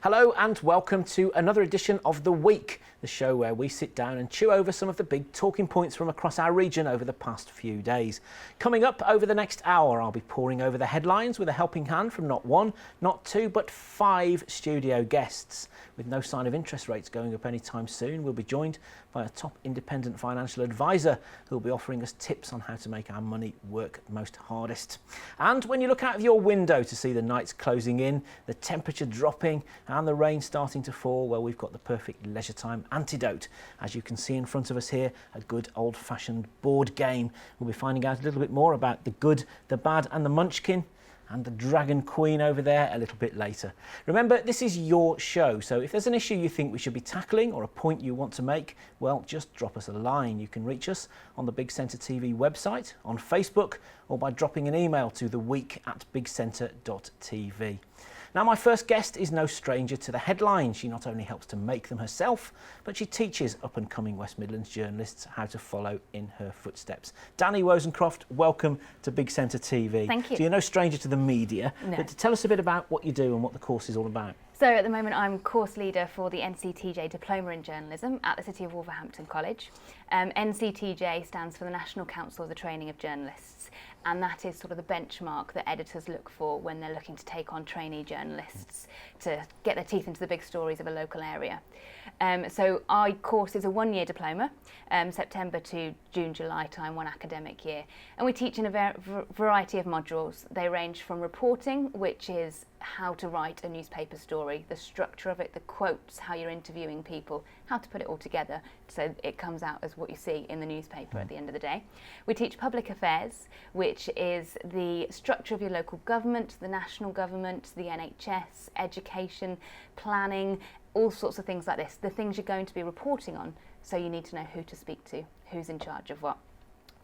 Hello and welcome to another edition of The Week, the show where we sit down and chew over some of the big talking points from across our region over the past few days. Coming up over the next hour, I'll be poring over the headlines with a helping hand from not one, not two, but 5 studio guests. With no sign of interest rates going up anytime soon, we'll be joined by a top independent financial advisor who will be offering us tips on how to make our money work most hardest. And when you look out of your window to see the nights closing in, the temperature dropping and the rain starting to fall, well, we've got the perfect leisure time antidote. As you can see in front of us here, a good old-fashioned board game. We'll be finding out a little bit more about the good, the bad and the munchkin, and the Dragon Queen over there a little bit later. Remember, this is your show, so if there's an issue you think we should be tackling or a point you want to make, well, just drop us a line. You can reach us on the Big Centre TV website, on Facebook, or by dropping an email to theweek@bigcentre.tv. Now, my first guest is no stranger to the headlines. She not only helps to make them herself, but she teaches up-and-coming West Midlands journalists how to follow in her footsteps. Danny Wozencroft, welcome to Big Centre TV. Thank you. So you're no stranger to the media, No. but tell us a bit about what you do and what the course is all about. So at the moment I'm course leader for the NCTJ Diploma in Journalism at the City of Wolverhampton College. NCTJ stands for the National Council of the Training of Journalists, and that is sort of the benchmark that editors look for when they're looking to take on trainee journalists to get their teeth into the big stories of a local area. So our course is a 1-year diploma, September to June, July time, 1 academic year. And we teach in a variety of modules. They range from reporting, which is how to write a newspaper story, the structure of it, the quotes, how you're interviewing people, how to put it all together so it comes out as what you see in the newspaper at the end of the day. We teach public affairs, which is the structure of your local government, the national government, the NHS, education, planning, all sorts of things like this, the things you're going to be reporting on, so you need to know who to speak to, who's in charge of what.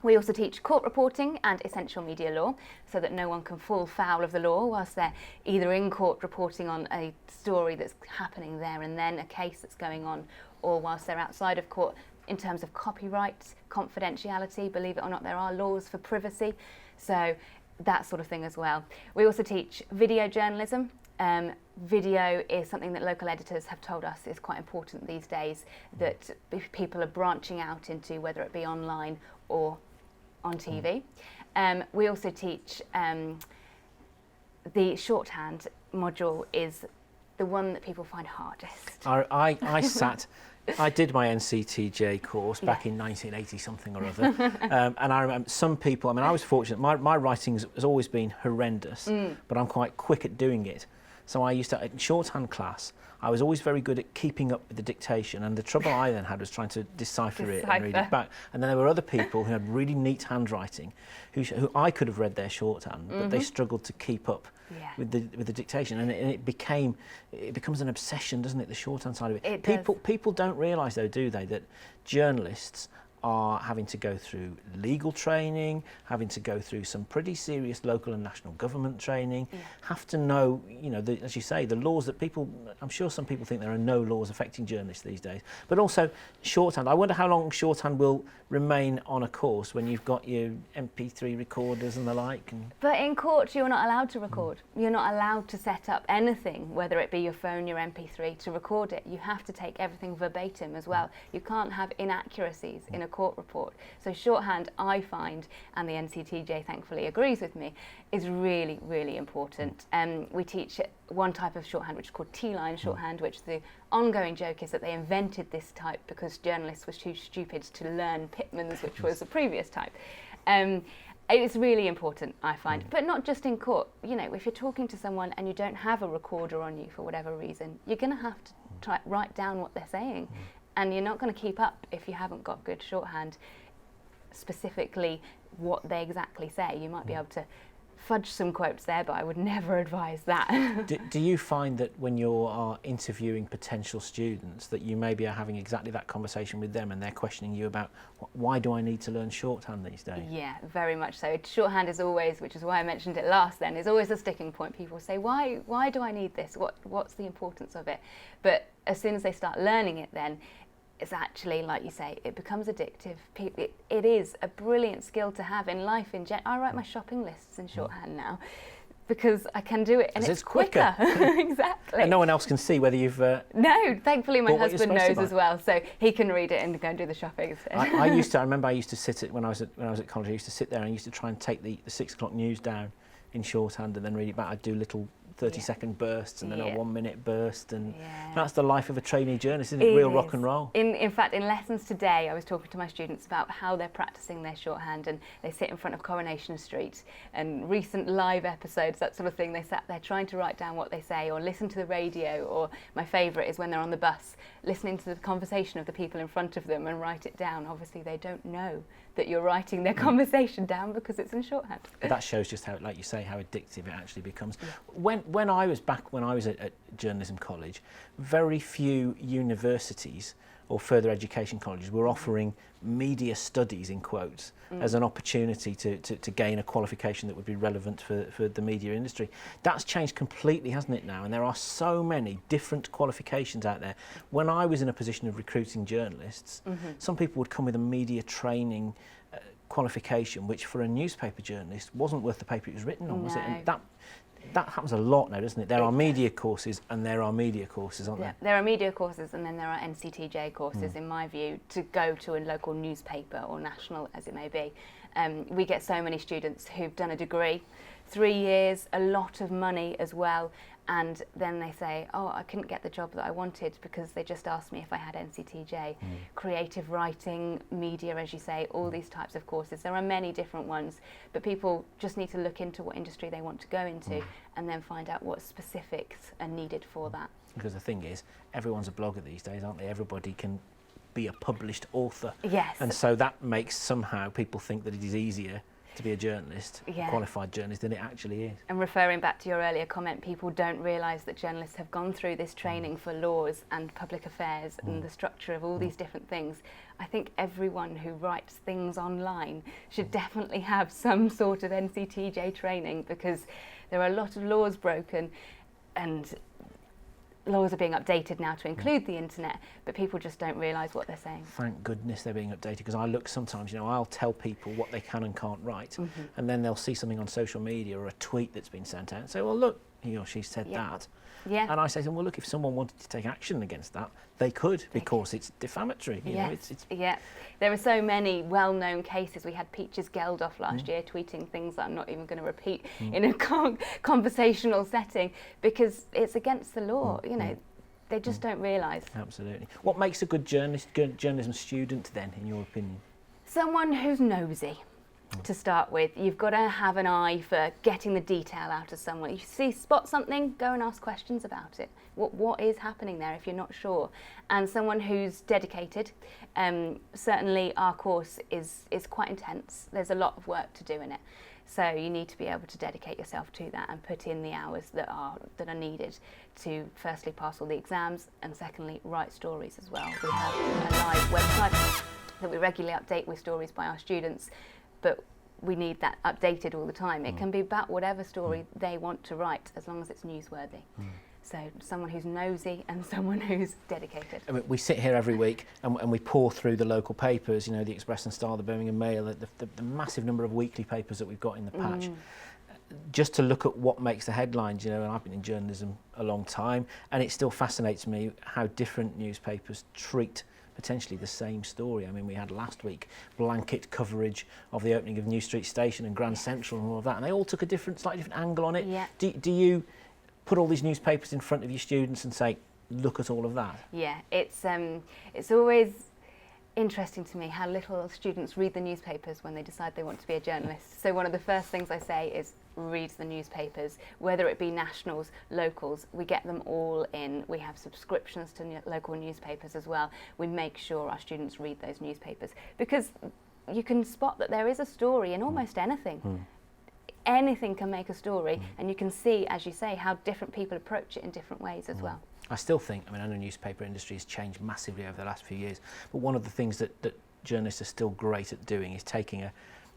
We also teach court reporting and essential media law, so that no one can fall foul of the law whilst they're either in court reporting on a story that's happening there and then, a case that's going on, or whilst they're outside of court in terms of copyright, confidentiality. Believe it or not, there are laws for privacy, so that sort of thing as well. We also teach video journalism. Video is something that local editors have told us is quite important these days, that if people are branching out into, whether it be online or on TV. We also teach the shorthand module is the one that people find hardest. I did my NCTJ course back in 1980 something or other, and I remember some people, I mean, I was fortunate, my writing has always been horrendous, but I'm quite quick at doing it. So I used to, in shorthand class, I was always very good at keeping up with the dictation, and the trouble I then had was trying to decipher it and read it back. And then there were other people who had really neat handwriting, who I could have read their shorthand, but they struggled to keep up with the dictation, and it becomes an obsession, doesn't it? The shorthand side of it. People don't realise though, do they, that journalists are having to go through legal training, having to go through some pretty serious local and national government training, have to know, you know, as you say, the laws that people, I'm sure some people think there are no laws affecting journalists these days, but also shorthand. I wonder how long shorthand will remain on a course when you've got your MP3 recorders and the like. But in court, you're not allowed to record. You're not allowed to set up anything, whether it be your phone, your MP3, to record it. You have to take everything verbatim as well. You can't have inaccuracies in a court report. So shorthand, I find, and the NCTJ thankfully agrees with me, is really, really important. We teach one type of shorthand which is called T-line shorthand, which the ongoing joke is that they invented this type because journalists were too stupid to learn Pitman's, which was the previous type. It's really important, I find, but not just in court. You know, if you're talking to someone and you don't have a recorder on you for whatever reason, you're going to have to write down what they're saying. And you're not going to keep up if you haven't got good shorthand, specifically what they exactly say. You might be able to fudge some quotes there, but I would never advise that. Do you find that when you are interviewing potential students that you maybe are having exactly that conversation with them and they're questioning you about why do I need to learn shorthand these days? Yeah, very much so. Shorthand is always, which is why I mentioned it last then, is always a sticking point. People say, why do I need this? What's the importance of it? But as soon as they start learning it then, it's actually, like you say, it becomes addictive. It is a brilliant skill to have in life. I write my shopping lists in shorthand now because I can do it and it's quicker. Exactly. And no one else can see whether you've... No, thankfully my husband knows buy. as well, so he can read it and go and do the shopping. I remember I used to sit at, when I was at college, I used to sit there and I used to try and take the 6 o'clock news down in shorthand and then read it back. I'd do little 30-second bursts and then a 1-minute burst, and that's the life of a trainee journalist, isn't it? Real rock and roll. In fact, in lessons today, I was talking to my students about how they're practicing their shorthand, and they sit in front of Coronation Street and recent live episodes, that sort of thing. They sat there trying to write down what they say or listen to the radio, or my favourite is when they're on the bus listening to the conversation of the people in front of them and write it down. Obviously, they don't know that you're writing their conversation down because it's in shorthand. But that shows just how, like you say, how addictive it actually becomes. When I was at journalism college, very few universities or further education colleges were offering media studies, in quotes, as an opportunity to gain a qualification that would be relevant for the media industry. That's changed completely, hasn't it, now? And there are so many different qualifications out there. When I was in a position of recruiting journalists, some people would come with a media training qualification, which for a newspaper journalist wasn't worth the paper it was written on, was it? And that happens a lot now, doesn't it? There are media courses and there are media courses, aren't there? There are media courses and then there are NCTJ courses, in my view, to go to a local newspaper or national, as it may be. We get so many students who've done a degree, 3 years, a lot of money as well, and then they say, oh, I couldn't get the job that I wanted because they just asked me if I had NCTJ. Creative writing, media, as you say, all these types of courses. There are many different ones, but people just need to look into what industry they want to go into and then find out what specifics are needed for that. Because the thing is, everyone's a blogger these days, aren't they? Everybody can be a published author. Yes. And so that makes somehow people think that it is easier to be a journalist, a qualified journalist, than it actually is. And referring back to your earlier comment, people don't realise that journalists have gone through this training for laws and public affairs and the structure of all these different things. I think everyone who writes things online should definitely have some sort of NCTJ training, because there are a lot of laws broken and laws are being updated now to include the internet, but people just don't realise what they're saying. Thank goodness they're being updated, because I look sometimes, I'll tell people what they can and can't write, and then they'll see something on social media or a tweet that's been sent out and say, well, look, he or she said that. Yeah. And I say to them, well, look, if someone wanted to take action against that, they could, because it's defamatory. You know, it's Yeah, there are so many well-known cases. We had Peaches Geldof last year tweeting things that I'm not even going to repeat in a conversational setting, because it's against the law. They just don't realise. Absolutely. What makes a good journalism student then, in your opinion? Someone who's nosy. To start with, you've got to have an eye for getting the detail out of someone. You spot something, go and ask questions about it. What is happening there if you're not sure? And someone who's dedicated. Certainly our course is quite intense. There's a lot of work to do in it. So you need to be able to dedicate yourself to that and put in the hours that are needed to firstly pass all the exams and secondly write stories as well. We have a live website that we regularly update with stories by our students, but we need that updated all the time. It can be about whatever story they want to write, as long as it's newsworthy. So someone who's nosy and someone who's dedicated. I mean, we sit here every week and we pour through the local papers, the Express and Star, the Birmingham Mail, the massive number of weekly papers that we've got in the patch, just to look at what makes the headlines, and I've been in journalism a long time, and it still fascinates me how different newspapers treat potentially the same story. I mean, we had last week blanket coverage of the opening of New Street Station and Grand Central and all of that, and they all took a slightly different angle on it. Yeah. Do you put all these newspapers in front of your students and say, look at all of that? Yeah, it's always interesting to me how little students read the newspapers when they decide they want to be a journalist. So one of the first things I say is read the newspapers, whether it be nationals, locals. We get them all in. We have subscriptions to local newspapers as well. We make sure our students read those newspapers, because you can spot that there is a story in almost anything. Anything can make a story, and you can see, as you say, how different people approach it in different ways as well. I still think, I know the newspaper industry has changed massively over the last few years, but one of the things that journalists are still great at doing is taking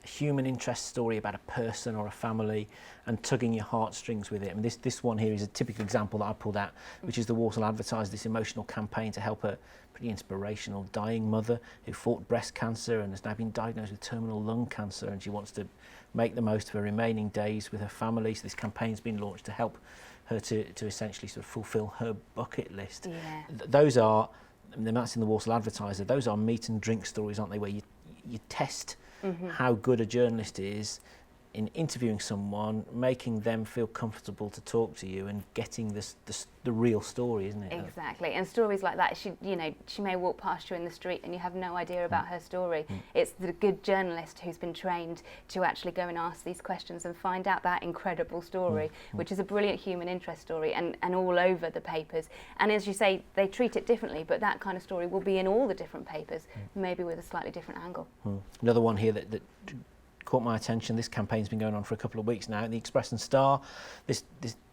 human interest story about a person or a family and tugging your heartstrings with it. I mean, this one here is a typical example that I pulled out, which is the Walsall Advertiser, this emotional campaign to help a pretty inspirational dying mother who fought breast cancer and has now been diagnosed with terminal lung cancer, and she wants to make the most of her remaining days with her family. So this campaign's been launched to help her to essentially sort of fulfil her bucket list. Yeah. Those are, and that's in the Walsall Advertiser, those are meat and drink stories, aren't they, where you test how good a journalist is in interviewing someone, making them feel comfortable to talk to you and getting the real story, isn't it? Exactly, and stories like that, she may walk past you in the street and you have no idea about her story. It's the good journalist who's been trained to actually go and ask these questions and find out that incredible story, which is a brilliant human interest story and all over the papers. And as you say, they treat it differently, but that kind of story will be in all the different papers, maybe with a slightly different angle. Another one here that caught my attention. This campaign's been going on for a couple of weeks now. The Express and Star, this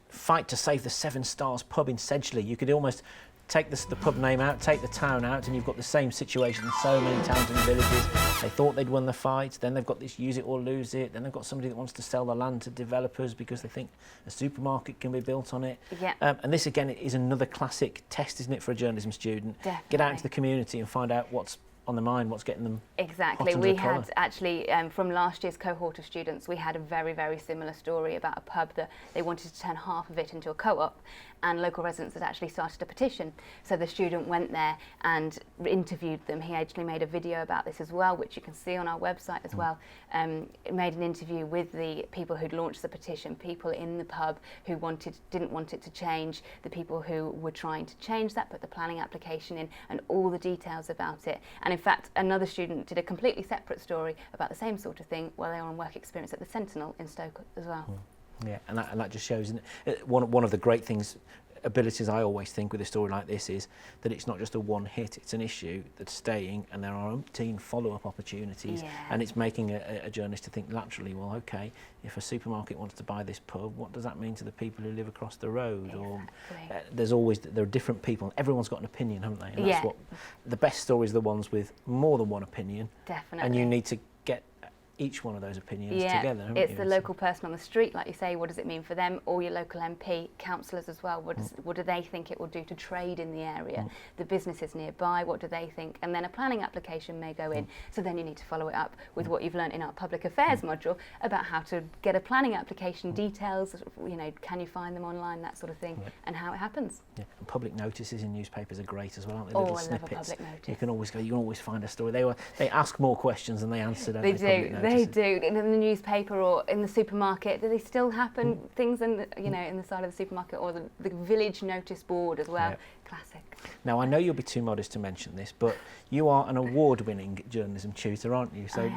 fight to save the Seven Stars pub in Sedgley. You could almost take the pub name out, take the town out, and you've got the same situation in so many towns and villages. They thought they'd won the fight, then they've got this use it or lose it, then they've got somebody that wants to sell the land to developers because they think a supermarket can be built on it. Yeah. And this again is another classic test, isn't it, for a journalism student? Definitely. Get out into the community and find out what's on their mind, what's getting them Exactly. hot under We the collar. had actually, from last year's cohort of students, we had a very, very similar story about a pub that they wanted to turn half of it into a co-op, and local residents had actually started a petition. So the student went there and interviewed them. He actually made a video about this as well, which you can see on our website as well. Made an interview with the people who'd launched the petition, people in the pub who didn't want it to change, the people who were trying to change that, put the planning application in, and all the details about it. And in fact, another student did a completely separate story about the same sort of thing while they were on work experience at the Sentinel in Stoke as well. Yeah, and that just shows, isn't it? One of the great abilities I always think with a story like this is that it's not just a one hit, it's an issue that's staying, and there are umpteen follow-up opportunities. Yeah. And it's making a journalist to think laterally, well, okay, if a supermarket wants to buy this pub, what does that mean to the people who live across the road? Exactly. Or there are different people, and everyone's got an opinion, haven't they? And Yeah. that's what the best stories are, the ones with more than one opinion. Definitely. And you need to get each one of those opinions together, haven't it's you? the local person on the street, like you say. What does it mean for them, or your local MP, councillors as well? What do they think it will do to trade in the area? The businesses nearby, what do they think? And then a planning application may go in. So then you need to follow it up with what you've learnt in our public affairs module about how to get a planning application, details, can you find them online, that sort of thing, and how it happens. Yeah. And public notices in newspapers are great as well, aren't they? Oh, Little I snippets. love a public notice. You can always find a story. They ask more questions than they answer, don't They they? do. They do. In the newspaper or in the supermarket, do they still happen? Things in the side of the supermarket or the village notice board as well. Yeah. Classic. Now I know you'll be too modest to mention this, but you are an award-winning journalism tutor, aren't you? So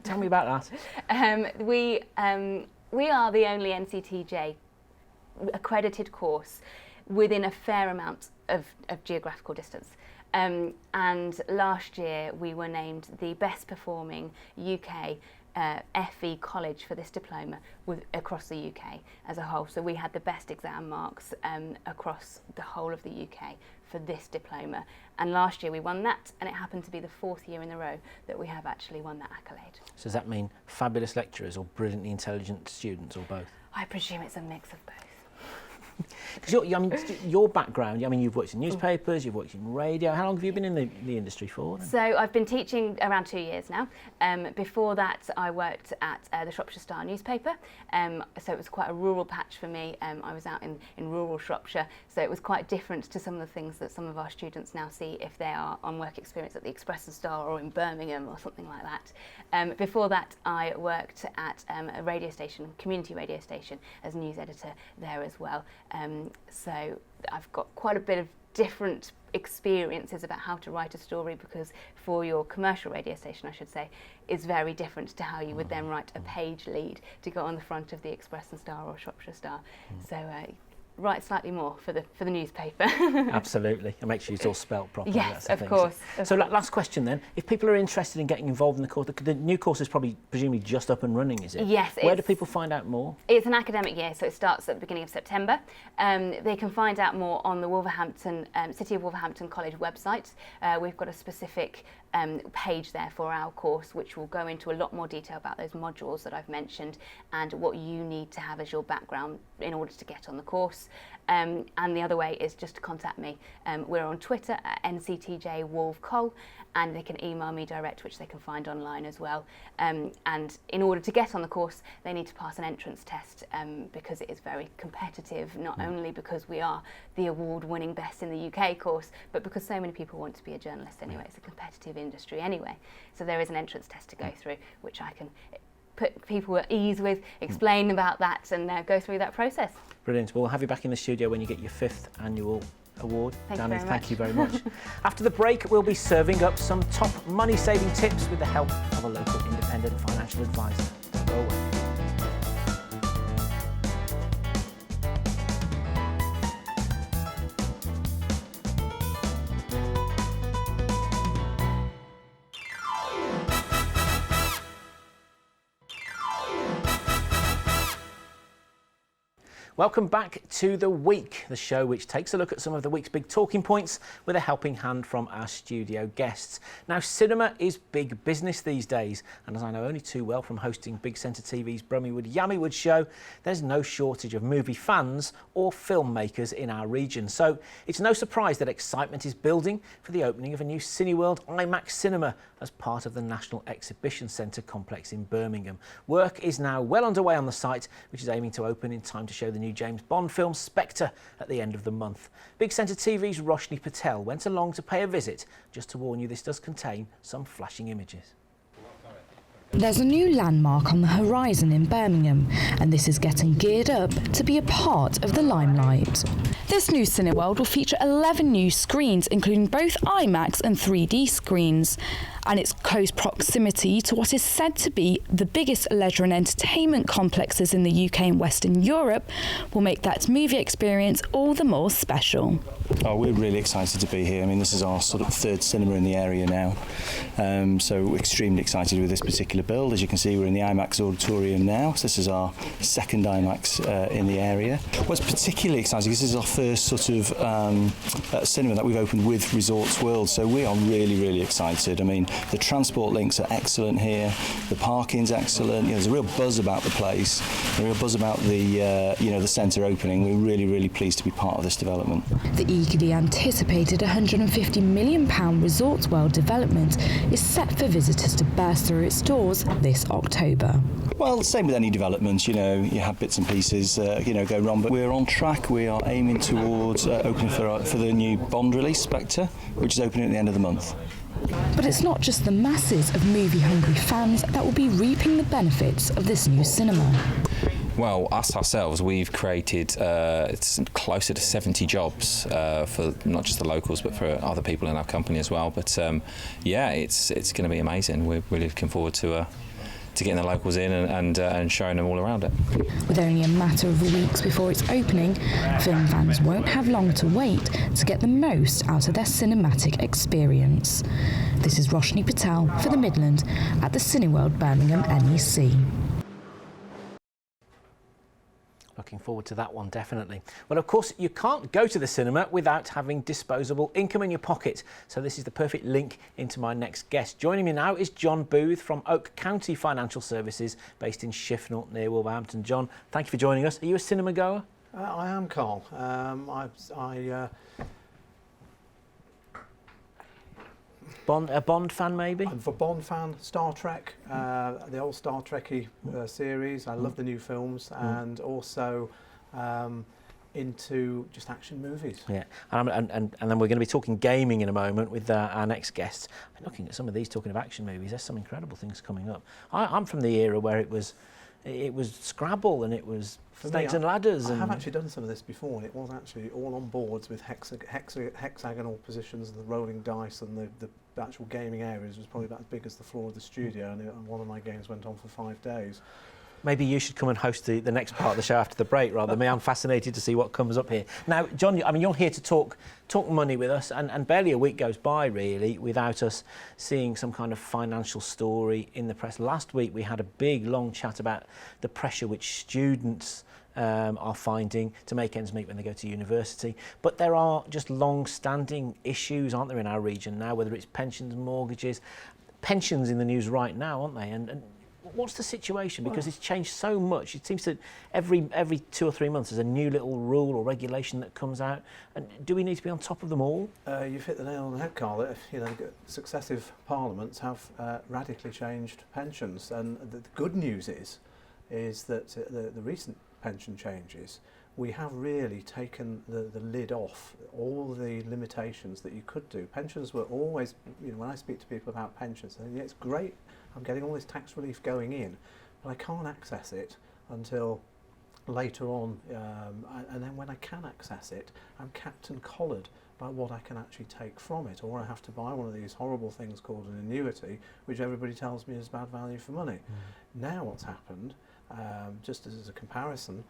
tell me about that. We are the only NCTJ accredited course within a fair amount of geographical distance. And last year we were named the best performing UK FE college for this diploma across the UK as a whole. So we had the best exam marks across the whole of the UK for this diploma. And last year we won that, and it happened to be the 4th year in a row that we have actually won that accolade. So does that mean fabulous lecturers or brilliantly intelligent students or both? I presume it's a mix of both. Because your background, you've worked in newspapers, you've worked in radio. How long have you been in the industry for? So I've been teaching around 2 years now. Before that, I worked at the Shropshire Star newspaper. So it was quite a rural patch for me. I was out in rural Shropshire, so it was quite different to some of the things that some of our students now see if they are on work experience at the Express and Star or in Birmingham or something like that. Before that, I worked at a radio station, community radio station, as news editor there as well. So I've got quite a bit of different experiences about how to write a story, because for your commercial radio station, I should say, is very different to how you would then write a page lead to go on the front of the Express and Star or Shropshire Star. So write slightly more for the newspaper. Absolutely, and make sure it's all spelt properly. Yes, that's the of thing. course. So last question then, if people are interested in getting involved in the course, the new course is presumably just up and running, is it? Yes. Where do people find out more? It's an academic year, so it starts at the beginning of September. They can find out more on the City of Wolverhampton College website. We've got a specific page there for our course, which will go into a lot more detail about those modules that I've mentioned and what you need to have as your background in order to get on the course. And the other way is just to contact me. We're on Twitter at nctjwolvecol, and they can email me direct, which they can find online as well. And in order to get on the course, they need to pass an entrance test because it is very competitive, not only because we are the award-winning best in the UK course, but because so many people want to be a journalist anyway. It's a competitive industry anyway. So there is an entrance test to go through, which I can put people at ease with, explain about that, and go through that process. Brilliant. We'll have you back in the studio when you get your 5th annual award. Danny, thank you very much. After the break, we'll be serving up some top money-saving tips with the help of a local independent financial advisor. Don't go away. Welcome back to The Week, the show which takes a look at some of the week's big talking points with a helping hand from our studio guests. Now, cinema is big business these days, and as I know only too well from hosting Big Centre TV's Brummywood Yammywood show, there's no shortage of movie fans or filmmakers in our region. So it's no surprise that excitement is building for the opening of a new Cineworld IMAX cinema as part of the National Exhibition Centre complex in Birmingham. Work is now well underway on the site, which is aiming to open in time to show the new James Bond film Spectre at the end of the month. Big Centre TV's Roshni Patel went along to pay a visit, just to warn you this does contain some flashing images. There's a new landmark on the horizon in Birmingham, and this is getting geared up to be a part of the limelight. This new Cineworld will feature 11 new screens, including both IMAX and 3D screens, and its close proximity to what is said to be the biggest leisure and entertainment complexes in the UK and Western Europe will make that movie experience all the more special. Oh, we're really excited to be here. I mean, this is our sort of 3rd cinema in the area now, so we're extremely excited with this particular build. As you can see, we're in the IMAX auditorium now, so this is our 2nd IMAX in the area. What's particularly exciting is this is our first sort of cinema that we've opened with Resorts World, so we are really, really excited. I mean, the transport links are excellent here, the parking's excellent, you know, there's a real buzz about the place, a real buzz about the the centre opening. We're really, really pleased to be part of this development. The eagerly anticipated £150 million Resorts World development is set for visitors to burst through its doors this October. Well, same with any development, you know, you have bits and pieces, go wrong, but we're on track. We are aiming towards opening for the new Bond release, Spectre, which is opening at the end of the month. But it's not just the masses of movie-hungry fans that will be reaping the benefits of this new cinema. Well, us ourselves, we've created it's closer to 70 jobs for not just the locals, but for other people in our company as well. But yeah, it's going to be amazing. We're really looking forward to getting the locals in and showing them all around it. With only a matter of weeks before its opening, film fans won't have long to wait to get the most out of their cinematic experience. This is Roshni Patel for The Midland at the Cineworld Birmingham NEC. Looking forward to that one, definitely. Well, of course, you can't go to the cinema without having disposable income in your pocket. So this is the perfect link into my next guest. Joining me now is John Booth from Oak County Financial Services, based in Shifnal, near Wolverhampton. John, thank you for joining us. Are you a cinema goer? I am, Carl. A Bond fan, maybe? I'm a Bond fan. Star Trek, the old Star Trek-y series. I love the new films, and also into just action movies. Yeah, and then we're going to be talking gaming in a moment with our next guests. I'm looking at some of these, talking of action movies. There's some incredible things coming up. I'm from the era where it was Scrabble and it was Snakes and Ladders. I have actually done some of this before, and it was actually all on boards with hexagonal positions and the rolling dice, and the actual gaming areas was probably about as big as the floor of the studio, and one of my games went on for 5 days. Maybe you should come and host the next part of the show after the break rather than me. I'm fascinated to see what comes up here. Now, John, I mean, you're here to talk money with us, and barely a week goes by, really, without us seeing some kind of financial story in the press. Last week, we had a big, long chat about the pressure which students are finding to make ends meet when they go to university. But there are just long-standing issues, aren't there, in our region now, whether it's pensions, mortgages. Pensions in the news right now, aren't they? And what's the situation? Because it's changed so much. It seems that every 2 or 3 months there's a new little rule or regulation that comes out. And do we need to be on top of them all? You've hit the nail on the head, Carl. You know, successive parliaments have radically changed pensions, and the good news is that the recent pension changes, we have really taken the lid off all the limitations that you could do. Pensions were always, you know, when I speak to people about pensions, they say, yeah, it's great, I'm getting all this tax relief going in, but I can't access it until later on, and then when I can access it, I'm capped and collared by what I can actually take from it, or I have to buy one of these horrible things called an annuity, which everybody tells me is bad value for money. Now what's happened, just as a comparison,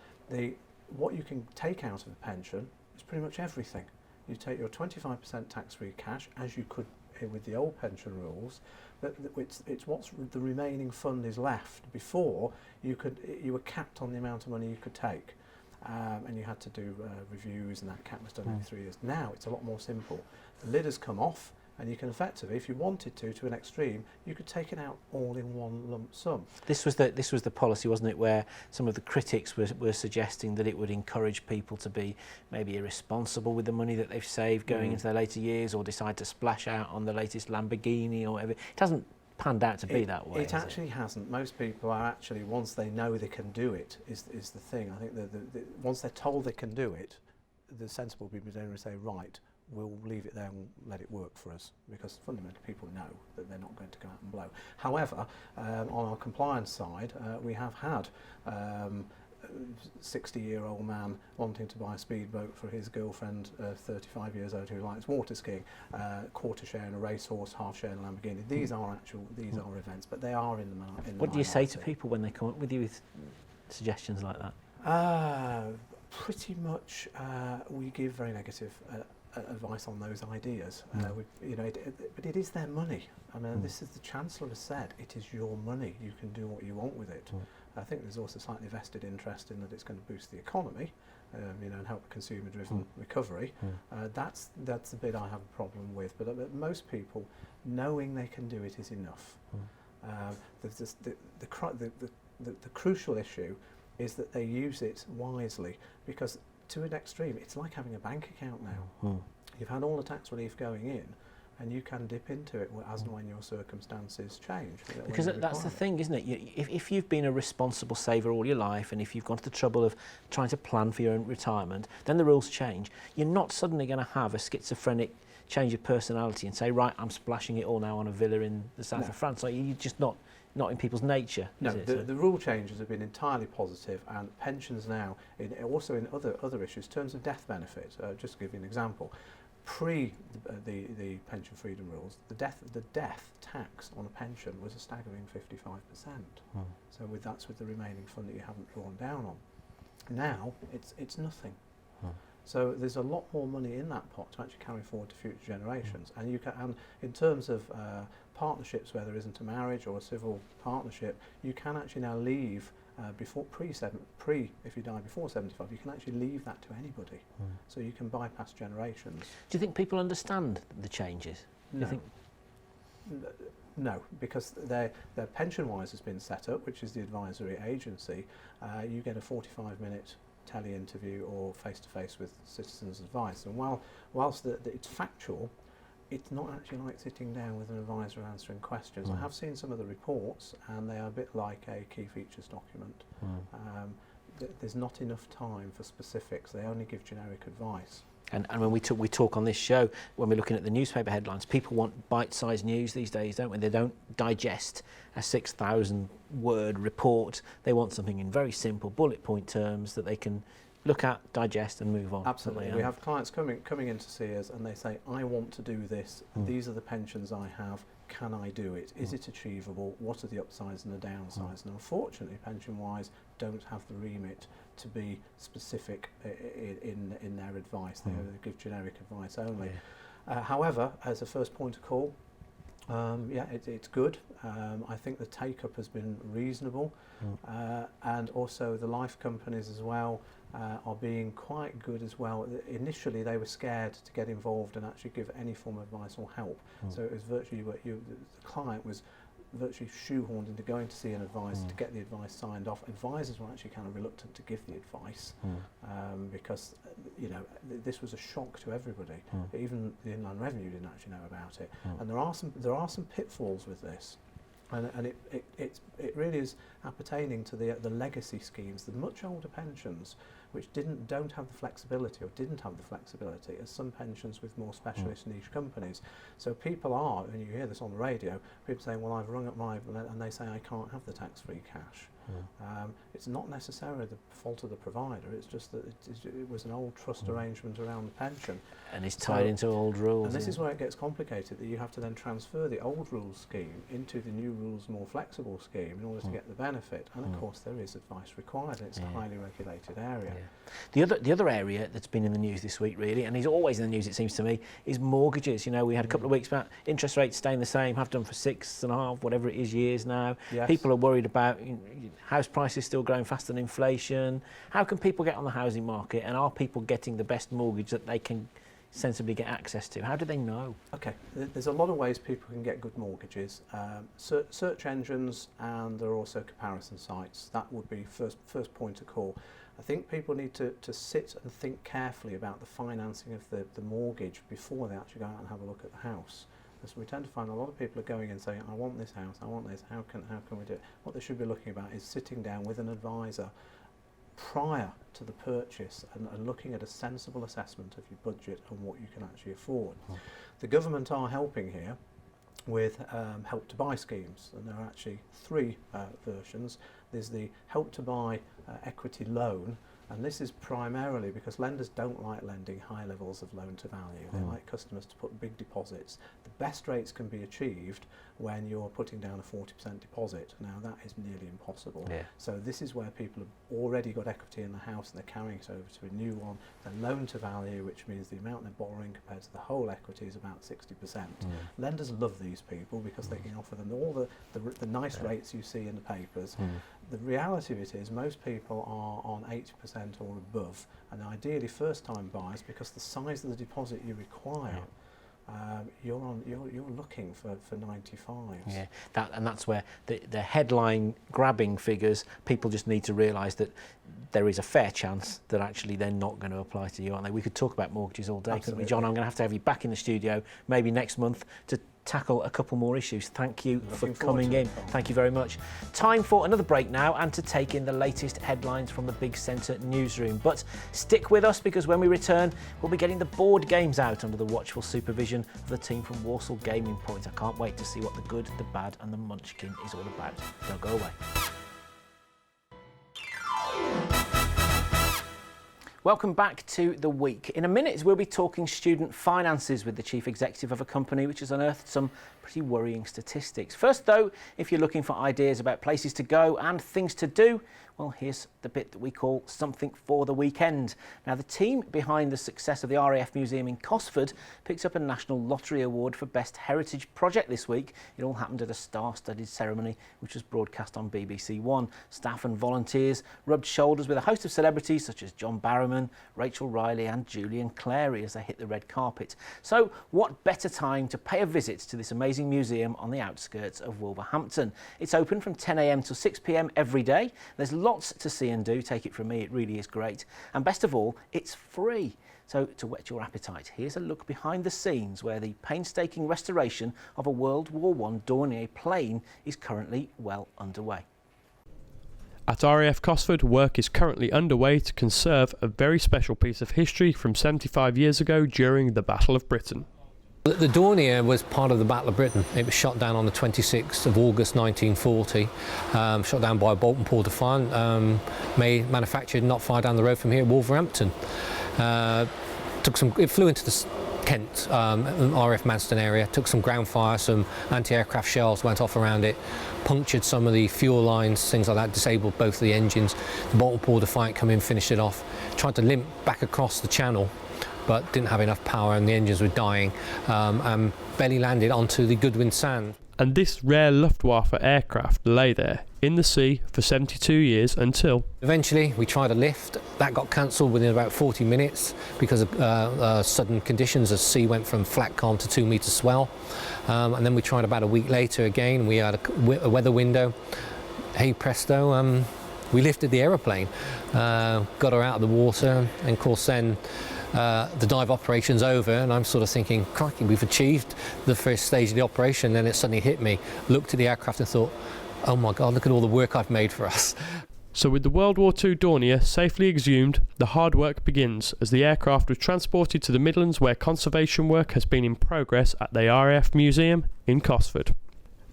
what you can take out of a pension is pretty much everything. You take your 25% tax-free cash, as you could with the old pension rules, but it's what's the remaining fund is left. Before, you were capped on the amount of money you could take, and you had to do reviews, and that cap was done every 3 years. Now it's a lot more simple. The lid has come off, and you can effectively, if you wanted to an extreme, you could take it out all in one lump sum. This was the policy, wasn't it, where some of the critics were suggesting that it would encourage people to be maybe irresponsible with the money that they've saved going into their later years, or decide to splash out on the latest Lamborghini or whatever. It hasn't panned out to be that way. It actually hasn't. Most people are actually, once they know they can do it, is the thing. I think once they're told they can do it, the sensible people generally say, right, we'll leave it there and let it work for us, because fundamentally people know that they're not going to go out and blow. However, on our compliance side, we have had 60-year-old man wanting to buy a speedboat for his girlfriend, 35 years old, who likes water skiing, quarter share in a racehorse, half share in a Lamborghini. These are events, but they are in the market. What do you say to people when they come up with you with suggestions like that? Pretty much, we give very negative advice on those ideas. But it is their money. I mean, this is the Chancellor has said, it is your money. You can do what you want with it. I think there's also slightly vested interest in that it's going to boost the economy, and help a consumer-driven recovery. That's the bit I have a problem with. But most people, knowing they can do it is enough. The crucial issue is that they use it wisely, because to an extreme, it's like having a bank account now. You've had all the tax relief going in, and you can dip into it as and when your circumstances change. Because that's the thing, isn't it? If you've been a responsible saver all your life, and if you've gone to the trouble of trying to plan for your own retirement, then the rules change. You're not suddenly going to have a schizophrenic change of personality and say, right, I'm splashing it all now on a villa in the south of France. Like, you're just not in people's nature. No, the rule changes have been entirely positive, and pensions now, also in other issues, terms of death benefit. Just to give you an example, pre the pension freedom rules, the death tax on a pension was a staggering 55%. So that's with the remaining fund that you haven't drawn down on. Now it's nothing. So there's a lot more money in that pot to actually carry forward to future generations. And in terms of partnerships where there isn't a marriage or a civil partnership, you can actually now leave if you die before 75, you can actually leave that to anybody. So you can bypass generations. Do you think people understand the changes? No. Do you think? No, because their PensionWise has been set up, which is the advisory agency. You get a 45-minute tele-interview or face-to-face with Citizens Advice. And whilst it's factual, it's not actually like sitting down with an advisor answering questions. I have seen some of the reports, and they are a bit like a key features document. There's not enough time for specifics. They only give generic advice. And when we talk on this show, when we're looking at the newspaper headlines, people want bite-sized news these days, don't we? They don't digest a 6,000-word report. They want something in very simple bullet point terms that they can look at, digest and move on. Absolutely. We have clients coming in to see us, and they say, I want to do this. These are the pensions I have. Can I do it? Is it achievable? What are the upsides and the downsides? And unfortunately, PensionWise don't have the remit to be specific in their advice. They give generic advice only. However, as a first point of call, Yeah, it's good. I think the take-up has been reasonable, and also the life companies as well are being quite good as well. Initially, they were scared to get involved and actually give any form of advice or help. So it was virtually the client was virtually shoehorned into going to see an advisor to get the advice signed off. Advisors were actually kind of reluctant to give the advice because this was a shock to everybody. Even the Inland Revenue didn't actually know about it. And there are some pitfalls with this. And it really is appertaining to the legacy schemes, the much older pensions, which don't have the flexibility or didn't have the flexibility as some pensions with more specialist niche companies. So people are, and you hear this on the radio, people saying, well, I've rung up and they say I can't have the tax-free cash. It's not necessarily the fault of the provider, it's just that it was an old trust arrangement around the pension. And it's tied into old rules. And this is where it gets complicated, that you have to then transfer the old rules scheme into the new rules more flexible scheme in order to get the benefit. And of course there is advice required, and it's a highly regulated area. The other area that's been in the news this week really, and is always in the news it seems to me, is mortgages. You know, we had a couple of weeks about interest rates staying the same, have done for 6.5, whatever it is, years now. Yes. People are worried about house prices still growing faster than inflation. How can people get on the housing market, and are people getting the best mortgage that they can sensibly get access to? How do they know? Okay, there's a lot of ways people can get good mortgages. Search engines, and there are also comparison sites. That would be first point of call. I think people need to sit and think carefully about the financing of the mortgage before they actually go out and have a look at the house. Because we tend to find a lot of people are going in saying, I want this house, I want this, how can we do it? What they should be looking about is sitting down with an advisor prior to the purchase and looking at a sensible assessment of your budget and what you can actually afford. The government are helping here with Help to Buy schemes, and there are actually 3 versions. There's the Help to Buy equity loan, and this is primarily because lenders don't like lending high levels of loan to value. They like customers to put big deposits. The best rates can be achieved when you're putting down a 40% deposit. Now that is nearly impossible. So this is where people have already got equity in the house and they're carrying it over to a new one. The loan to value, which means the amount they're borrowing compared to the whole equity, is about 60%. Lenders love these people because they can offer them all the nice rates you see in the papers. The reality of it is most people are on 80% or above, and ideally first-time buyers, because the size of the deposit you require, you're looking for 95s. Yeah, that's where the headline grabbing figures, people just need to realise that there is a fair chance that actually they're not going to apply to you, aren't they? We could talk about mortgages all day, couldn't we, John? I'm going to have you back in the studio maybe next month to tackle a couple more issues. Thank you for coming in. Thank you very much. Time for another break now and to take in the latest headlines from the Big Centre newsroom. But stick with us, because when we return, we'll be getting the board games out under the watchful supervision of the team from Walsall Gaming Point. I can't wait to see what the good, the bad and the munchkin is all about. Don't go away. Welcome back to The Week. In a minute, we'll be talking student finances with the chief executive of a company which has unearthed some pretty worrying statistics. First, though, if you're looking for ideas about places to go and things to do, well, here's the bit that we call Something for the Weekend. Now, the team behind the success of the RAF Museum in Cosford picked up a National Lottery Award for Best Heritage Project this week. It all happened at a star-studded ceremony which was broadcast on BBC One. Staff and volunteers rubbed shoulders with a host of celebrities such as John Barrowman, Rachel Riley and Julian Clary as they hit the red carpet. So what better time to pay a visit to this amazing museum on the outskirts of Wolverhampton? It's open from 10 a.m. till 6 p.m. every day. There's lots to see and do. Take it from me, it really is great. And best of all, it's free. So to whet your appetite, here's a look behind the scenes where the painstaking restoration of a World War I Dornier plane is currently well underway. At RAF Cosford, work is currently underway to conserve a very special piece of history from 75 years ago during the Battle of Britain. The Dornier was part of the Battle of Britain. It was shot down on the 26th of August 1940, shot down by a Bolton-Paul Defiant, manufactured not far down the road from here at Wolverhampton. It flew into the Kent, RAF Manston area, took some ground fire, some anti-aircraft shells went off around it, punctured some of the fuel lines, things like that, disabled both of the engines. The Bolton-Paul Defiant come in, finished it off, tried to limp back across the channel, but didn't have enough power and the engines were dying, and belly landed onto the Goodwin Sand. And this rare Luftwaffe aircraft lay there in the sea for 72 years until... Eventually we tried a lift. That got cancelled within about 40 minutes because of sudden conditions. The sea went from flat calm to 2 metre swell. And then we tried about a week later again. We had a weather window. Hey presto, we lifted the aeroplane, got her out of the water, and of course then the dive operation's over, and I'm sort of thinking, crikey, we've achieved the first stage of the operation. Then it suddenly hit me, looked at the aircraft and thought, oh my God, look at all the work I've made for us. So with the World War II Dornier safely exhumed, the hard work begins as the aircraft was transported to the Midlands, where conservation work has been in progress at the RAF Museum in Cosford.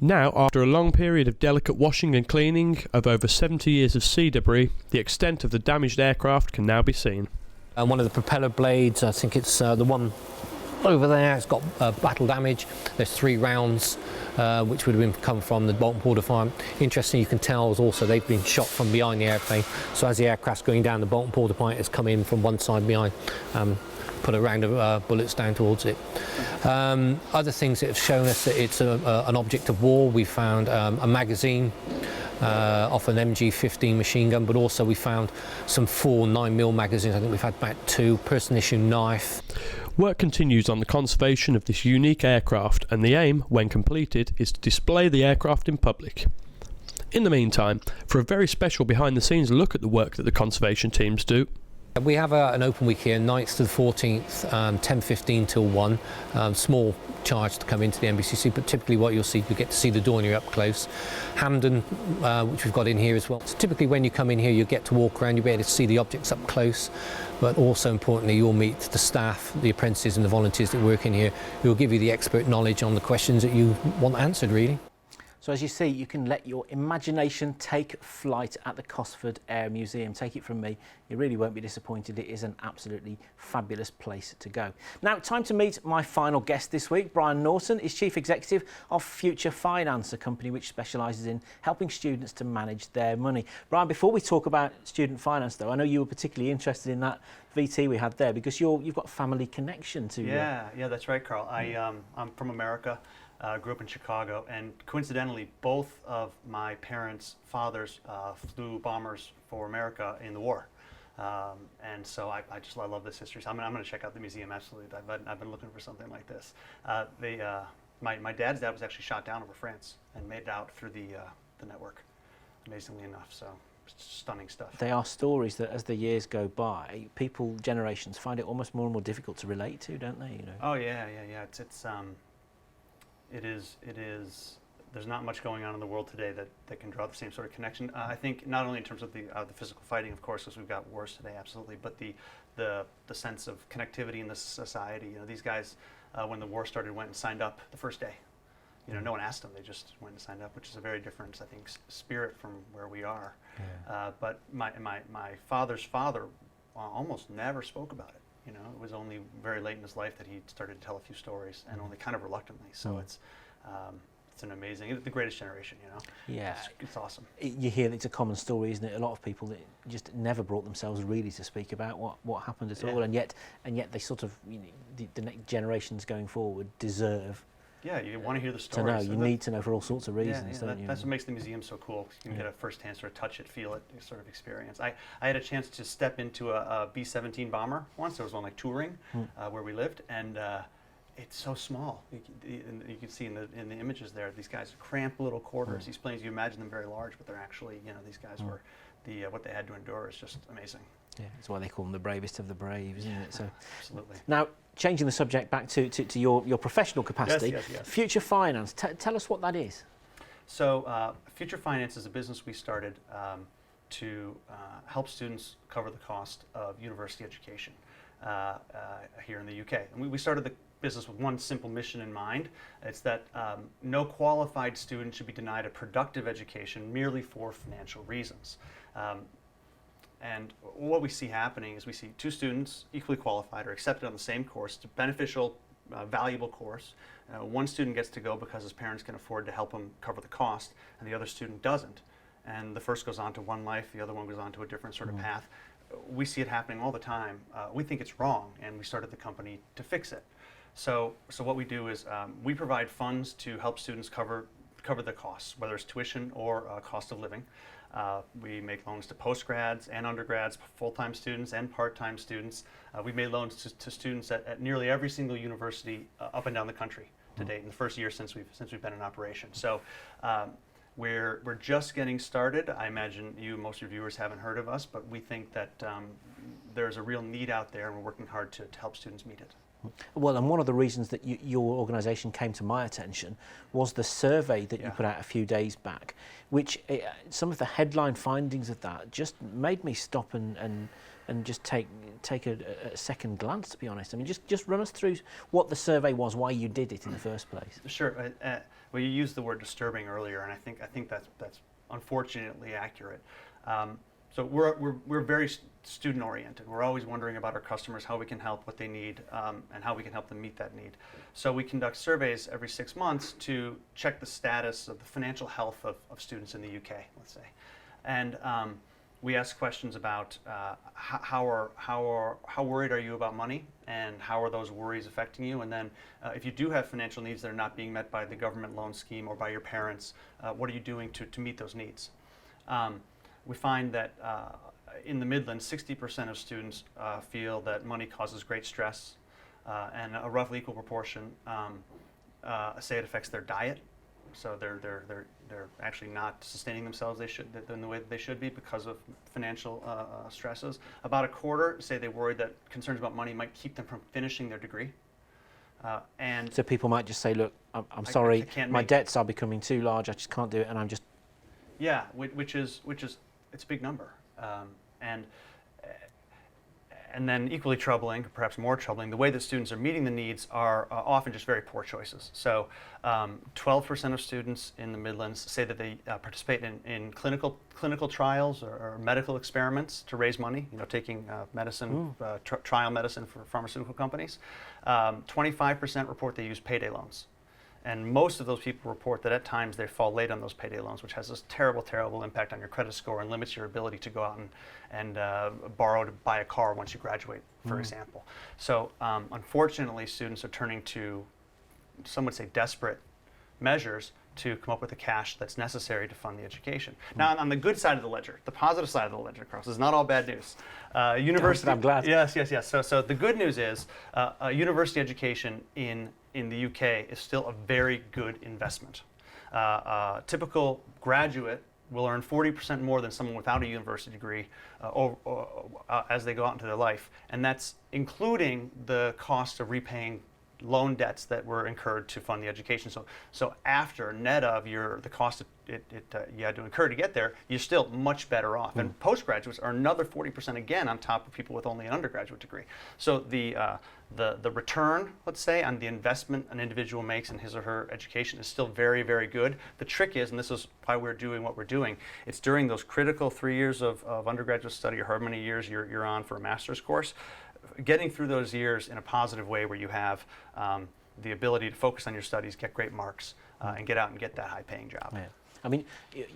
Now, after a long period of delicate washing and cleaning of over 70 years of sea debris, the extent of the damaged aircraft can now be seen. One of the propeller blades, I think it's the one over there, it's got battle damage. There's 3 rounds which would have come from the Bolton Paul Defiant. Interesting, you can tell also they've been shot from behind the airplane. So as the aircraft's going down, the Bolton Paul Defiant has come in from one side behind, put a round of bullets down towards it. Other things that have shown us that it's an object of war. We found a magazine off an MG-15 machine gun, but also we found some 4 9mm magazines. I think we've had about 2, person issue knife. Work continues on the conservation of this unique aircraft, and the aim, when completed, is to display the aircraft in public. In the meantime, for a very special behind-the-scenes look at the work that the conservation teams do, we have an open week here, 9th to the 14th, 10:15 till 1. Small charge to come into the NBCC, but typically what you'll see, you get to see the Dornier up close. Hampden, which we've got in here as well. So typically when you come in here, you get to walk around, you'll be able to see the objects up close, but also importantly, you'll meet the staff, the apprentices and the volunteers that work in here, who will give you the expert knowledge on the questions that you want answered, really. So as you see, you can let your imagination take flight at the Cosford Air Museum. Take it from me, you really won't be disappointed. It is an absolutely fabulous place to go. Now, time to meet my final guest this week. Brian Norton is Chief Executive of Future Finance, a company which specialises in helping students to manage their money. Brian, before we talk about student finance, though, I know you were particularly interested in that VT we had there because you've got a family connection to... Yeah, that's right, Carl. I'm from America. Grew up in Chicago, and coincidentally, both of my parents' fathers flew bombers for America in the war. And so I love this history. So I'm going to check out the museum, absolutely. I've been looking for something like this. My dad's dad was actually shot down over France and made it out through the network, amazingly enough. So stunning stuff. They are stories that, as the years go by, generations find it almost more and more difficult to relate to, don't they? You know? Oh yeah. It is. There's not much going on in the world today that can draw the same sort of connection. I think not only in terms of the physical fighting, of course, because we've got wars today, absolutely, but the sense of connectivity in the society. You know, these guys, when the war started, went and signed up the first day. You know, no one asked them; they just went and signed up, which is a very different, I think, spirit from where we are. Yeah. But my father's father almost never spoke about it. You know, it was only very late in his life that he started to tell a few stories, and only kind of reluctantly. So it's an amazing, the greatest generation. You know. Yeah, it's awesome. You hear that it's a common story, isn't it? A lot of people that just never brought themselves really to speak about what happened at all, and yet they sort of, you know, the next generations going forward deserve. Yeah, you want to hear the To stories. know, you need to know for all sorts of reasons, don't you? That's what makes the museum so cool. You can get a first-hand sort of touch it, feel it sort of experience. I had a chance to step into a B-17 bomber once. There was one like touring where we lived, and it's so small. You can see in the images there, these guys are cramped little quarters. These planes, you imagine them very large, but they're actually, you know, these guys were, what they had to endure is just amazing. Yeah, that's why they call them the bravest of the brave, isn't it? So, absolutely. Now, changing the subject back to your professional capacity, yes. Future Finance, tell us what that is. So Future Finance is a business we started to help students cover the cost of university education here in the UK. And we started the business with one simple mission in mind. It's that no qualified student should be denied a productive education merely for financial reasons. And what we see happening is we see 2 students equally qualified or accepted on the same course. It's a beneficial, valuable course. One student gets to go because his parents can afford to help him cover the cost, and the other student doesn't. And the first goes on to one life, the other one goes on to a different sort of path. we see it happening all the time. We think it's wrong, and we started the company to fix it. So what we do is we provide funds to help students cover the costs, whether it's tuition or cost of living. We make loans to postgrads and undergrads, full-time students and part-time students. We've made loans to students at nearly every single university up and down the country to date in the first year since we've been in operation. So we're just getting started. I imagine most of your viewers haven't heard of us, but we think that there's a real need out there, and we're working hard to help students meet it. Well, and one of the reasons that your organisation came to my attention was the survey that you put out a few days back, which some of the headline findings of that just made me stop and just take a second glance, to be honest. I mean, just run us through what the survey was, why you did it in the first place. Sure. Well, you used the word disturbing earlier, and I think that's unfortunately accurate. So we're very student-oriented. We're always wondering about our customers, how we can help, what they need, and how we can help them meet that need. So we conduct surveys every 6 months to check the status of the financial health of students in the UK, let's say. And we ask questions about how worried are you about money, and how are those worries affecting you? And then if you do have financial needs that are not being met by the government loan scheme or by your parents, what are you doing to meet those needs? We find that in the Midlands, 60% of students feel that money causes great stress, and a roughly equal proportion say it affects their diet. So they're actually not sustaining themselves in the way that they should be because of financial stresses. About a quarter say they worry that concerns about money might keep them from finishing their degree. And so people might just say, look, I'm sorry, my debts are becoming too large, I just can't do it, and I'm just... Yeah, which is it's a big number, and then equally troubling, perhaps more troubling, the way that students are meeting the needs are often just very poor choices. So 12% of students in the Midlands say that they participate in clinical trials or medical experiments to raise money, taking medicine, trial medicine for pharmaceutical companies. 25% report they use payday loans. And most of those people report that at times they fall late on those payday loans, which has this terrible, terrible impact on your credit score and limits your ability to go out and borrow to buy a car once you graduate, for example. So unfortunately, students are turning to, some would say, desperate measures to come up with the cash that's necessary to fund the education. Now, on the good side of the ledger, the positive side of the ledger, Carlos, is not all bad news. University. I'm glad. Yes. So the good news is university education in the UK is still a very good investment. Typical graduate will earn 40% more than someone without a university degree as they go out into their life, and that's including the cost of repaying loan debts that were incurred to fund the education. So after net of the cost you had to incur to get there, you're still much better off. And postgraduates are another 40% again on top of people with only an undergraduate degree. So the return, let's say, on the investment an individual makes in his or her education is still very, very good. The trick is, and this is why we're doing what we're doing, it's during those critical 3 years of undergraduate study, or however many years you're on for a master's course, getting through those years in a positive way where you have the ability to focus on your studies, get great marks, and get out and get that high-paying job. Yeah. I mean,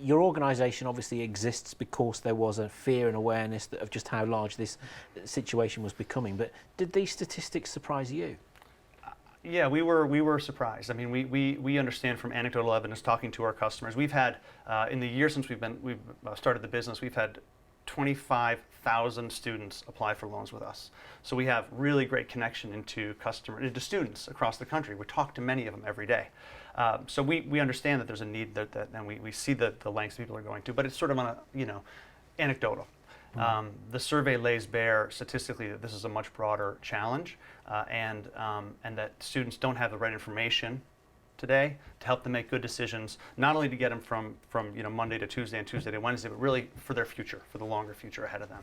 your organisation obviously exists because there was a fear and awareness of just how large this situation was becoming. But did these statistics surprise you? Yeah, we were surprised. I mean, we understand from anecdotal evidence, talking to our customers. We've had in the year since we've started the business, we've had 25,000 students apply for loans with us. So we have really great connection into students across the country. We talk to many of them every day. So we understand that there's a need and we see the lengths people are going to, but it's sort of on a, anecdotal. The survey lays bare statistically that this is a much broader challenge, and that students don't have the right information today to help them make good decisions, not only to get them from Monday to Tuesday and Tuesday to Wednesday, but really for their future, for the longer future ahead of them.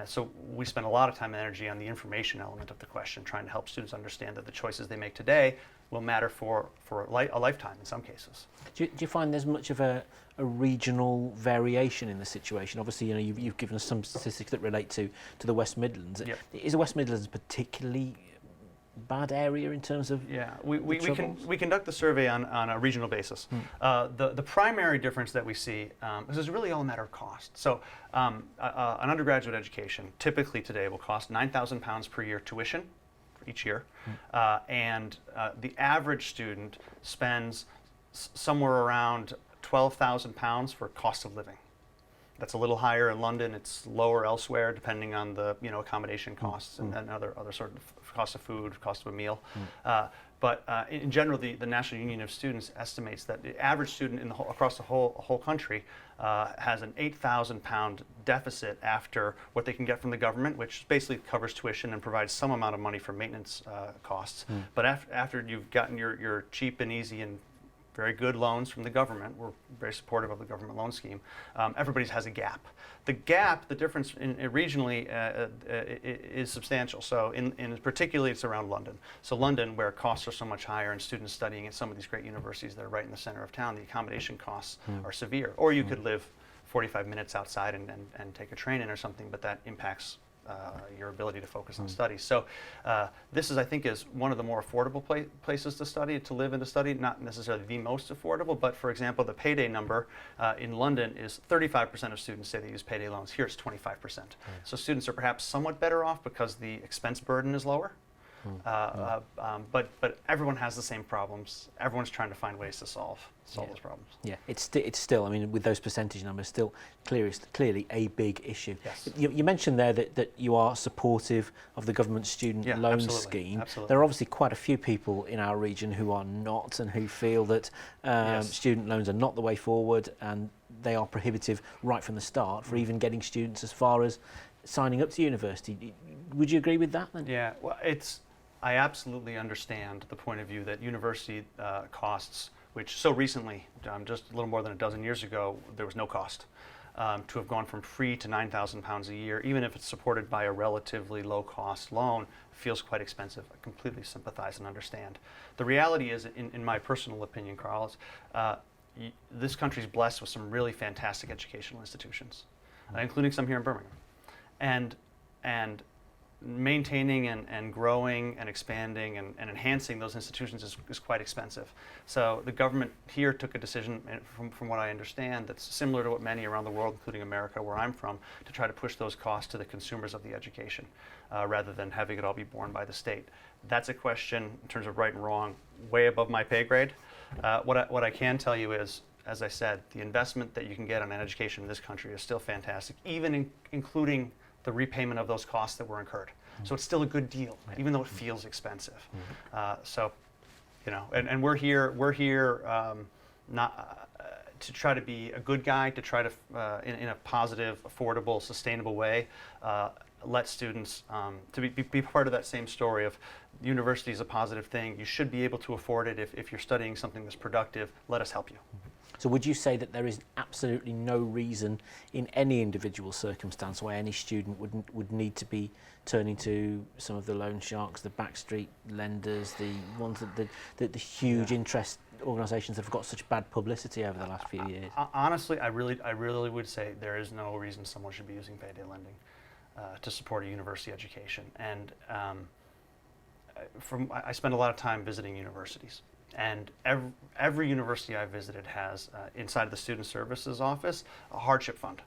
So we spend a lot of time and energy on the information element of the question, trying to help students understand that the choices they make today will matter for a lifetime in some cases. Do you find there's much of a regional variation in the situation? Obviously, you've given us some statistics that relate to the West Midlands. Yep. Is the West Midlands particularly bad area in terms of we conduct the survey on a regional basis. The primary difference that we see this is really all a matter of cost. So an undergraduate education typically today will cost £9,000 per year tuition for each year, and the average student spends somewhere around £12,000 for cost of living. That's a little higher in London. It's lower elsewhere, depending on the accommodation costs and other sort of cost of food, cost of a meal. But in general, the National Union of Students estimates that the average student across the whole country has an £8,000 deficit after what they can get from the government, which basically covers tuition and provides some amount of money for maintenance costs. But after you've gotten your cheap and easy and very good loans from the government, we're very supportive of the government loan scheme, everybody has a gap. The difference regionally is substantial. So in particularly it's around London. So London, where costs are so much higher and students studying at some of these great universities that are right in the center of town, the accommodation costs are severe. Or you could live 45 minutes outside and take a train in or something, but that impacts your ability to focus on studies. So this is, I think, is one of the more affordable places to live and to study, not necessarily the most affordable, but for example, the payday number in London is 35% of students say they use payday loans. Here it's 25%. So students are perhaps somewhat better off because the expense burden is lower. But everyone has the same problems. Everyone's trying to find ways to solve those problems. Yeah, it's still, I mean, with those percentage numbers, still clearly a big issue. Yes. You mentioned there that you are supportive of the government student loan scheme. Absolutely. There are obviously quite a few people in our region who are not, and who feel that student loans are not the way forward, and they are prohibitive right from the start for even getting students as far as signing up to university. Would you agree with that then? Yeah, well, I absolutely understand the point of view that university costs, which so recently, just a little more than a dozen years ago, there was no cost. To have gone from free to £9,000 a year, even if it's supported by a relatively low-cost loan, feels quite expensive. I completely sympathize and understand. The reality is, in my personal opinion, Carl, is this country's blessed with some really fantastic educational institutions, including some here in Birmingham. And maintaining and growing and expanding and enhancing those institutions is quite expensive. So the government here took a decision, from what I understand, that's similar to what many around the world, including America, where I'm from, to try to push those costs to the consumers of the education, rather than having it all be borne by the state. That's a question, in terms of right and wrong, way above my pay grade. What I can tell you is, as I said, the investment that you can get on an education in this country is still fantastic, even including the repayment of those costs that were incurred. So it's still a good deal, even though it feels expensive. So, and we're here not to try to be a good guy, to try to, in a positive, affordable, sustainable way, let students to be part of that same story of university is a positive thing. You should be able to afford it if you're studying something that's productive. Let us help you. So would you say that there is absolutely no reason in any individual circumstance why any student would need to be turning to some of the loan sharks, the backstreet lenders, the ones that the huge interest organisations that have got such bad publicity over the last few years? Honestly, I really would say there is no reason someone should be using payday lending to support a university education. And I spend a lot of time visiting universities. And every university I've visited has, inside the Student Services Office, a hardship fund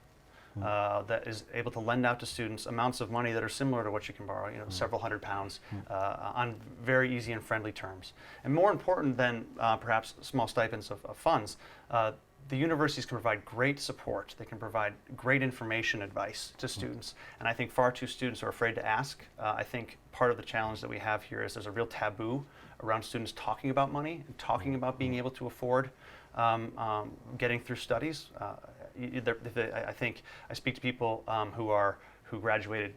that is able to lend out to students amounts of money that are similar to what you can borrow, several £100s, on very easy and friendly terms. And more important than perhaps small stipends of funds, the universities can provide great support. They can provide great information advice to students. And I think far too students are afraid to ask. I think part of the challenge that we have here is there's a real taboo around students talking about money and talking about being able to afford getting through studies. I think I speak to people who graduated,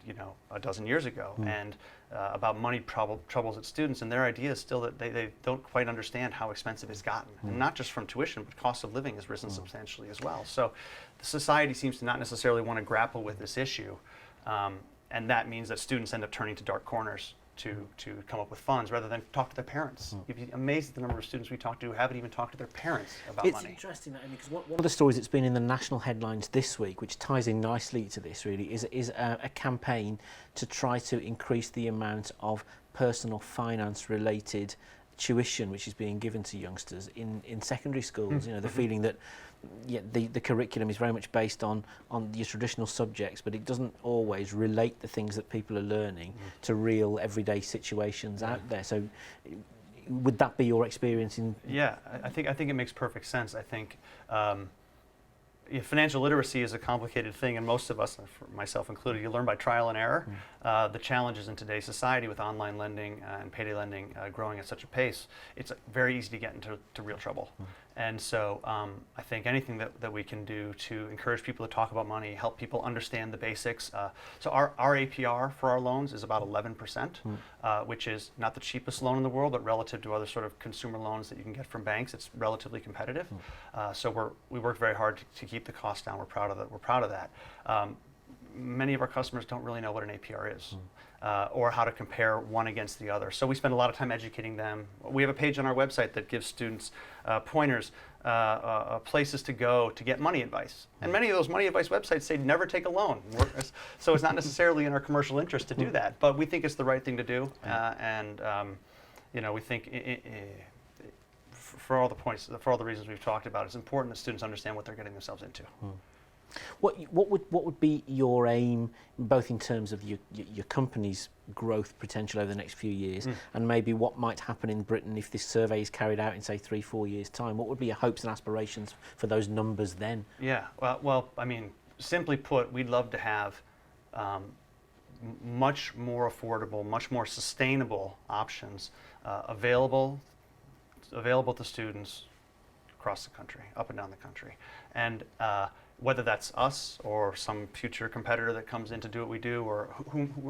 a dozen years ago, and about money troubles at students, and their idea is still that they don't quite understand how expensive it's gotten, and not just from tuition, but cost of living has risen substantially as well. So the society seems to not necessarily want to grapple with this issue, and that means that students end up turning to dark corners to come up with funds rather than talk to their parents. You'd be amazed at the number of students we talk to who haven't even talked to their parents about money. It's interesting, because one of the stories that's been in the national headlines this week, which ties in nicely to this really, is a campaign to try to increase the amount of personal finance related tuition which is being given to youngsters in secondary schools. You know, the feeling that the curriculum is very much based on your traditional subjects, but it doesn't always relate the things that people are learning to real everyday situations out there. So would that be your experience in? Yeah, I think it makes perfect sense. I think financial literacy is a complicated thing, and most of us, myself included, you learn by trial and error. The challenges in today's society with online lending and payday lending growing at such a pace, it's very easy to get into real trouble. And so I think anything that we can do to encourage people to talk about money, help people understand the basics. So our APR for our loans is about 11%, which is not the cheapest loan in the world, but relative to other sort of consumer loans that you can get from banks, it's relatively competitive. So we work very hard to keep the cost down. We're proud of that. Many of our customers don't really know what an APR is. Or how to compare one against the other. So we spend a lot of time educating them. We have a page on our website that gives students pointers, places to go to get money advice. And many of those money advice websites say never take a loan. So it's not necessarily in our commercial interest to do that, but we think it's the right thing to do. You know, we think for all the reasons we've talked about, it's important that students understand what they're getting themselves into. What would be your aim, both in terms of your company's growth potential over the next few years, and maybe what might happen in Britain if this survey is carried out in, say, 3-4 years' time? What would be your hopes and aspirations for those numbers then? Yeah, well, I mean, simply put, we'd love to have much more affordable, much more sustainable options available to students across the country, up and down the country, and whether that's us or some future competitor that comes in to do what we do, or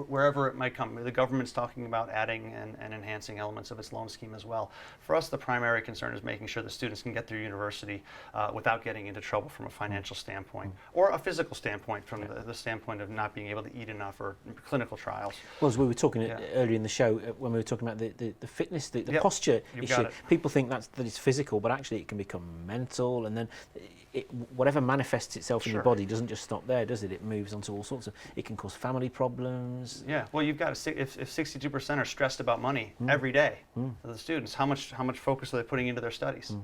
wherever it might come. The government's talking about adding and enhancing elements of its loan scheme as well. For us, the primary concern is making sure that students can get through university without getting into trouble from a financial standpoint, or a physical standpoint, from the standpoint of not being able to eat enough, or clinical trials. Well, as we were talking earlier in the show, when we were talking about the fitness, the posture issue, people think that it's physical, but actually it can become mental, and then whatever manifests itself in your body doesn't just stop there, does it? It moves on to all sorts of, it can cause family problems. Yeah, well, you've got if 62% are stressed about money every day, the students, how much focus are they putting into their studies?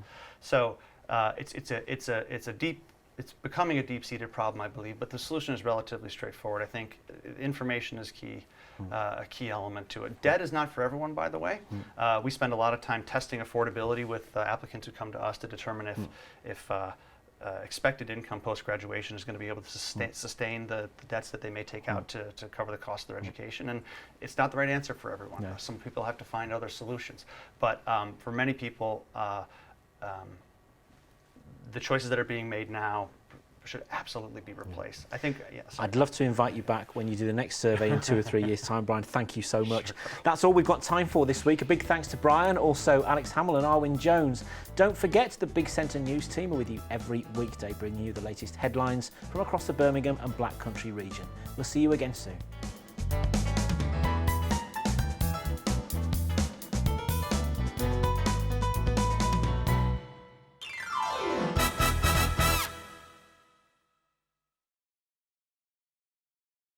So it's becoming a deep-seated problem, I believe, but the solution is relatively straightforward. I think information is key, a key element to it. Debt is not for everyone, by the way. We spend a lot of time testing affordability with applicants who come to us to determine if expected income post-graduation is going to be able to sustain the debts that they may take out to cover the cost of their education. And it's not the right answer for everyone. No. Some people have to find other solutions. But for many people, the choices that are being made now should absolutely be replaced. I think, yes. I'd love to invite you back when you do the next survey in 2 or 3 years' time, Brian. Thank you so much. Sure. That's all we've got time for this week. A big thanks to Brian, also Alex Hamill and Arwin Jones. Don't forget, the Big Centre News team are with you every weekday, bringing you the latest headlines from across the Birmingham and Black Country region. We'll see you again soon.